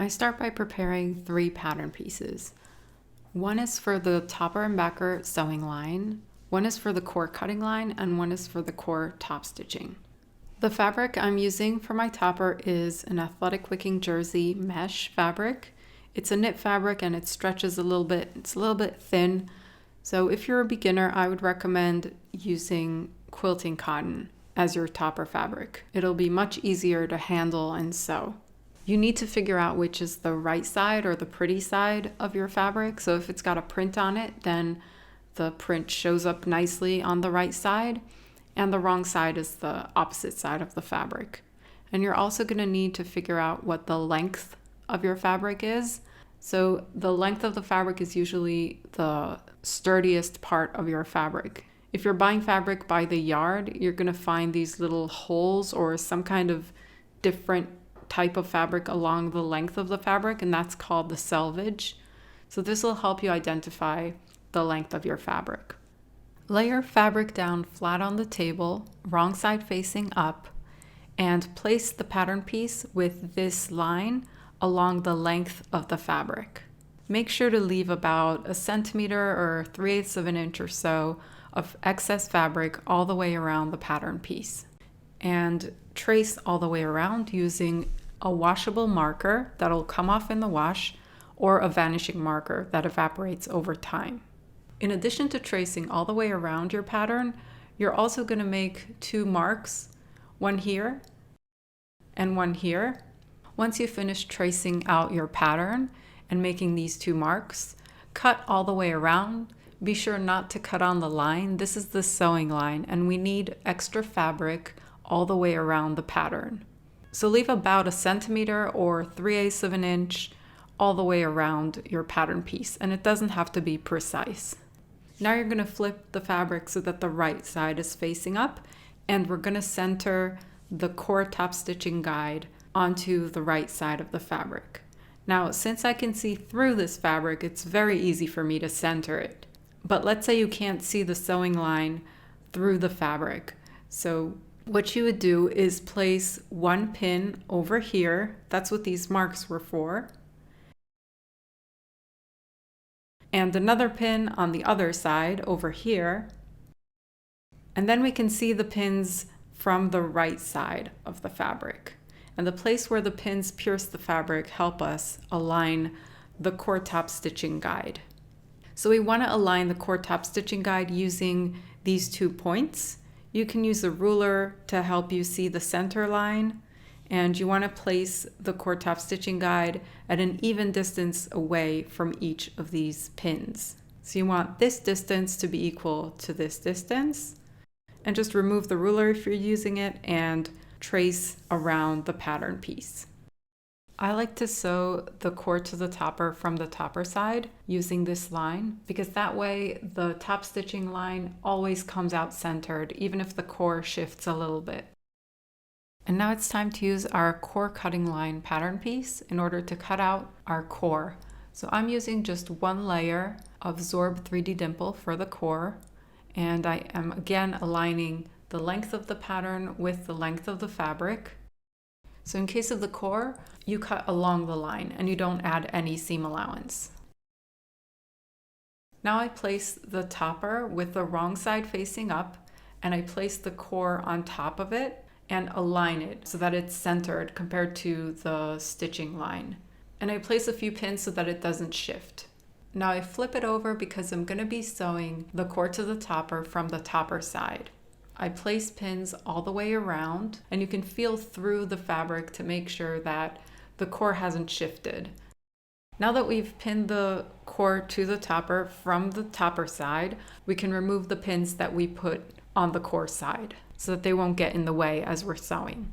I start by preparing 3 pattern pieces. One is for the topper and backer sewing line, one is for the core cutting line, and one is for the core top stitching. The fabric I'm using for my topper is an athletic wicking jersey mesh fabric. It's a knit fabric and it stretches a little bit. It's a little bit thin. So if you're a beginner, I would recommend using quilting cotton as your topper fabric. It'll be much easier to handle and sew. You need to figure out which is the right side or the pretty side of your fabric. So if it's got a print on it, then the print shows up nicely on the right side, and the wrong side is the opposite side of the fabric. And you're also going to need to figure out what the length of your fabric is. So the length of the fabric is usually the sturdiest part of your fabric. If you're buying fabric by the yard, you're going to find these little holes or some kind of different type of fabric along the length of the fabric, and that's called the selvage. So this will help you identify the length of your fabric. Lay your fabric down flat on the table, wrong side facing up, and place the pattern piece with this line along the length of the fabric. Make sure to leave about 1 centimeter or 3/8 of an inch or so of excess fabric all the way around the pattern piece. And trace all the way around using a washable marker that'll come off in the wash or a vanishing marker that evaporates over time. In addition to tracing all the way around your pattern, you're also going to make 2 marks, one here and one here. Once you finish tracing out your pattern and making these 2 marks, cut all the way around. Be sure not to cut on the line. This is the sewing line, and we need extra fabric all the way around the pattern. So leave about 1 centimeter or 3/8 of an inch all the way around your pattern piece, and it doesn't have to be precise. Now you're going to flip the fabric so that the right side is facing up, and we're going to center the core top stitching guide onto the right side of the fabric. Now, since I can see through this fabric, it's very easy for me to center it. But let's say you can't see the sewing line through the fabric. So what you would do is place 1 pin over here. That's what these marks were for. And another pin on the other side over here. And then we can see the pins from the right side of the fabric. And the place where the pins pierce the fabric help us align the core top stitching guide. So we want to align the core top stitching guide using these 2 points. You can use a ruler to help you see the center line, and you want to place the core top stitching guide at an even distance away from each of these pins. So you want this distance to be equal to this distance, and just remove the ruler if you're using it and trace around the pattern piece. I like to sew the core to the topper from the topper side using this line, because that way the top stitching line always comes out centered, even if the core shifts a little bit. And now it's time to use our core cutting line pattern piece in order to cut out our core. So I'm using just 1 layer of Zorb 3D Dimple for the core, and I am again aligning the length of the pattern with the length of the fabric. So in case of the core, you cut along the line and you don't add any seam allowance. Now I place the topper with the wrong side facing up, and I place the core on top of it and align it so that it's centered compared to the stitching line. And I place a few pins so that it doesn't shift. Now I flip it over because I'm going to be sewing the core to the topper from the topper side. I place pins all the way around, and you can feel through the fabric to make sure that the core hasn't shifted. Now that we've pinned the core to the topper from the topper side, we can remove the pins that we put on the core side so that they won't get in the way as we're sewing.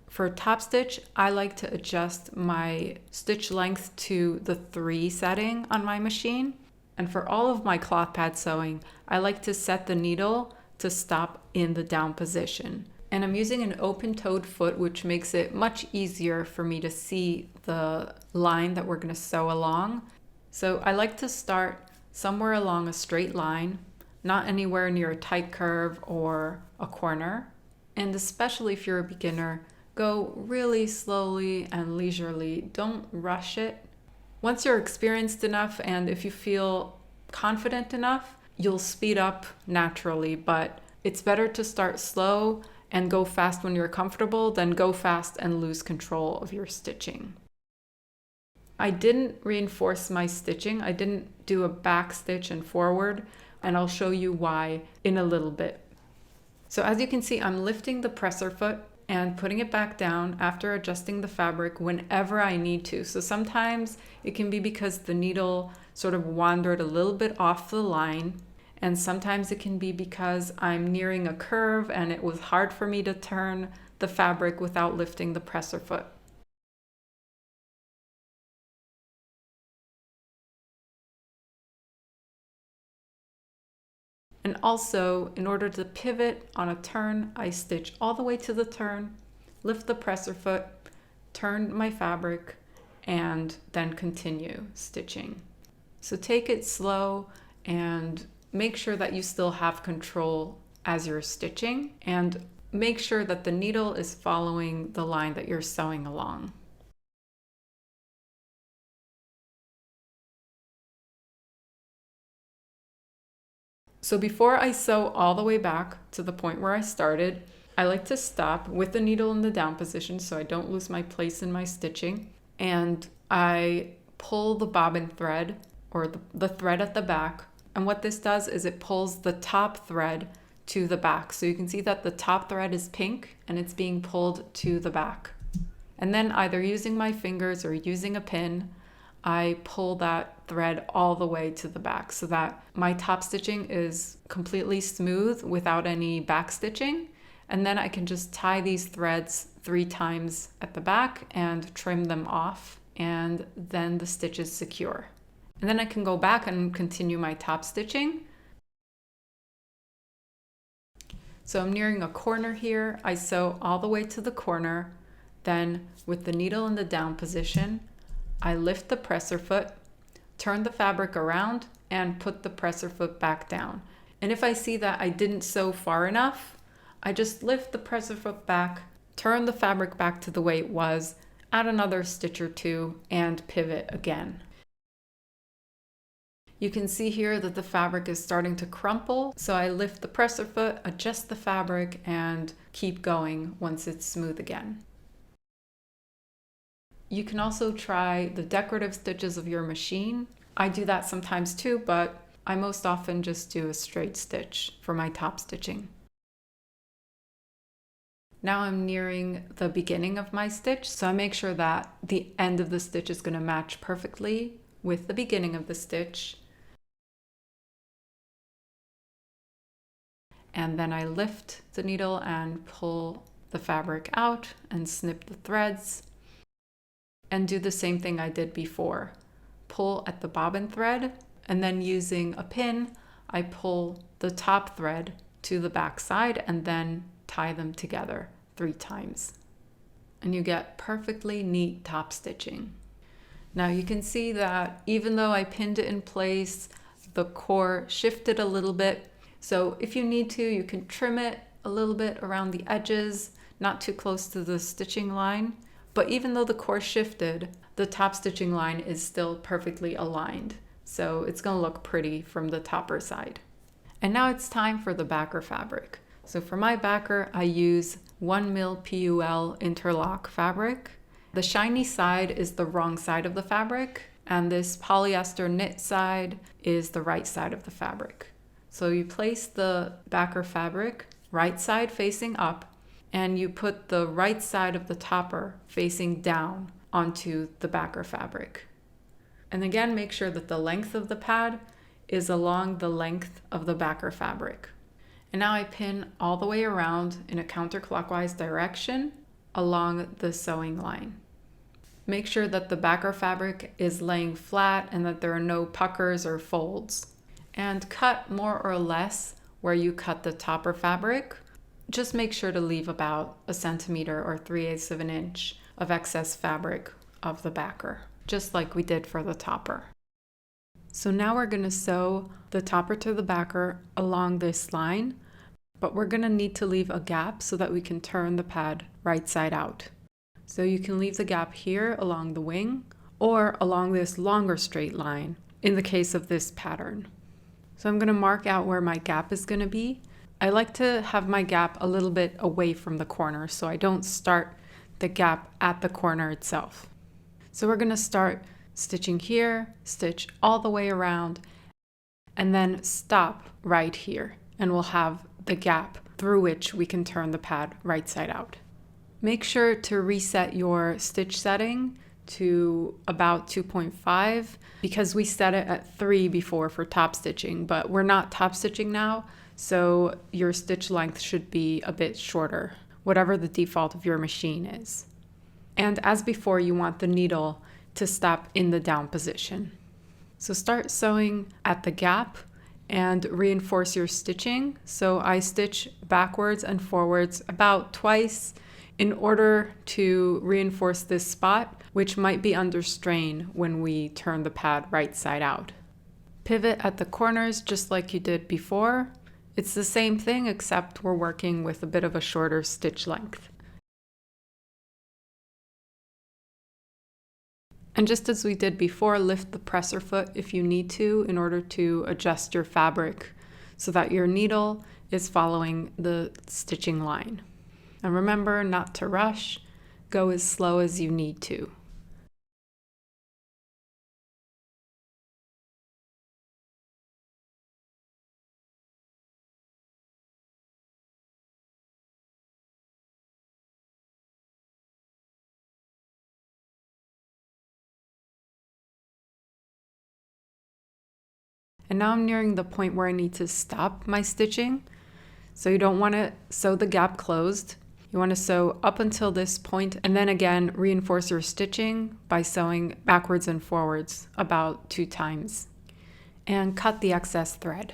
For top stitch, I like to adjust my stitch length to the 3 setting on my machine. And for all of my cloth pad sewing, I like to set the needle to stop in the down position. And I'm using an open-toed foot, which makes it much easier for me to see the line that we're going to sew along. So I like to start somewhere along a straight line, not anywhere near a tight curve or a corner. And especially if you're a beginner, Go really slowly and leisurely. Don't rush it. Once you're experienced enough and if you feel confident enough, you'll speed up naturally, but it's better to start slow and go fast when you're comfortable than go fast and lose control of your stitching. I didn't reinforce my stitching. I didn't do a back stitch and forward, and I'll show you why in a little bit. So as you can see, I'm lifting the presser foot and putting it back down after adjusting the fabric whenever I need to. So sometimes it can be because the needle sort of wandered a little bit off the line, and sometimes it can be because I'm nearing a curve and it was hard for me to turn the fabric without lifting the presser foot. And also, in order to pivot on a turn, I stitch all the way to the turn, lift the presser foot, turn my fabric, and then continue stitching. So take it slow and make sure that you still have control as you're stitching, and make sure that the needle is following the line that you're sewing along. So before I sew all the way back to the point where I started, I like to stop with the needle in the down position so I don't lose my place in my stitching. And I pull the bobbin thread, or the thread at the back. And what this does is it pulls the top thread to the back. So you can see that the top thread is pink and it's being pulled to the back. And then either using my fingers or using a pin, I pull that thread all the way to the back so that my top stitching is completely smooth without any back stitching. And then I can just tie these threads 3 times at the back and trim them off, and then the stitch is secure. And then I can go back and continue my top stitching. So I'm nearing a corner here. I sew all the way to the corner. Then with the needle in the down position, I lift the presser foot, turn the fabric around, and put the presser foot back down. And if I see that I didn't sew far enough, I just lift the presser foot back, turn the fabric back to the way it was, add another stitch or 2, and pivot again. You can see here that the fabric is starting to crumple, so I lift the presser foot, adjust the fabric, and keep going once it's smooth again. You can also try the decorative stitches of your machine. I do that sometimes too, but I most often just do a straight stitch for my top stitching. Now I'm nearing the beginning of my stitch, so I make sure that the end of the stitch is going to match perfectly with the beginning of the stitch. And then I lift the needle and pull the fabric out and snip the threads. And do the same thing I did before. Pull at the bobbin thread, and then using a pin, I pull the top thread to the back side and then tie them together 3 times. And you get perfectly neat top stitching. Now you can see that even though I pinned it in place, the core shifted a little bit. So if you need to, you can trim it a little bit around the edges, not too close to the stitching line. But even though the core shifted, the top stitching line is still perfectly aligned. So it's going to look pretty from the topper side. And now it's time for the backer fabric. So for my backer, I use 1 mil PUL interlock fabric. The shiny side is the wrong side of the fabric, and this polyester knit side is the right side of the fabric. So you place the backer fabric right side facing up, and you put the right side of the topper facing down onto the backer fabric. And again, make sure that the length of the pad is along the length of the backer fabric. And now I pin all the way around in a counterclockwise direction along the sewing line. Make sure that the backer fabric is laying flat and that there are no puckers or folds. And cut more or less where you cut the topper fabric. Just make sure to leave about 1 centimeter or 3/8 of an inch of excess fabric of the backer, just like we did for the topper. So now we're going to sew the topper to the backer along this line, but we're gonna need to leave a gap so that we can turn the pad right side out. So you can leave the gap here along the wing or along this longer straight line in the case of this pattern. So I'm gonna mark out where my gap is gonna be. I like to have my gap a little bit away from the corner so I don't start the gap at the corner itself. So we're gonna start stitching here, stitch all the way around, and then stop right here. And we'll have the gap through which we can turn the pad right side out. Make sure to reset your stitch setting to about 2.5 because we set it at 3 before for top stitching, but we're not top stitching now, so your stitch length should be a bit shorter, whatever the default of your machine is. And as before, you want the needle to stop in the down position. So start sewing at the gap and reinforce your stitching. So I stitch backwards and forwards about twice in order to reinforce this spot, which might be under strain when we turn the pad right side out. Pivot at the corners just like you did before. It's the same thing except we're working with a bit of a shorter stitch length. And just as we did before, lift the presser foot if you need to in order to adjust your fabric so that your needle is following the stitching line. And remember not to rush, go as slow as you need to. And now I'm nearing the point where I need to stop my stitching. So you don't want to sew the gap closed. You want to sew up until this point and then again reinforce your stitching by sewing backwards and forwards about 2 times. And cut the excess thread.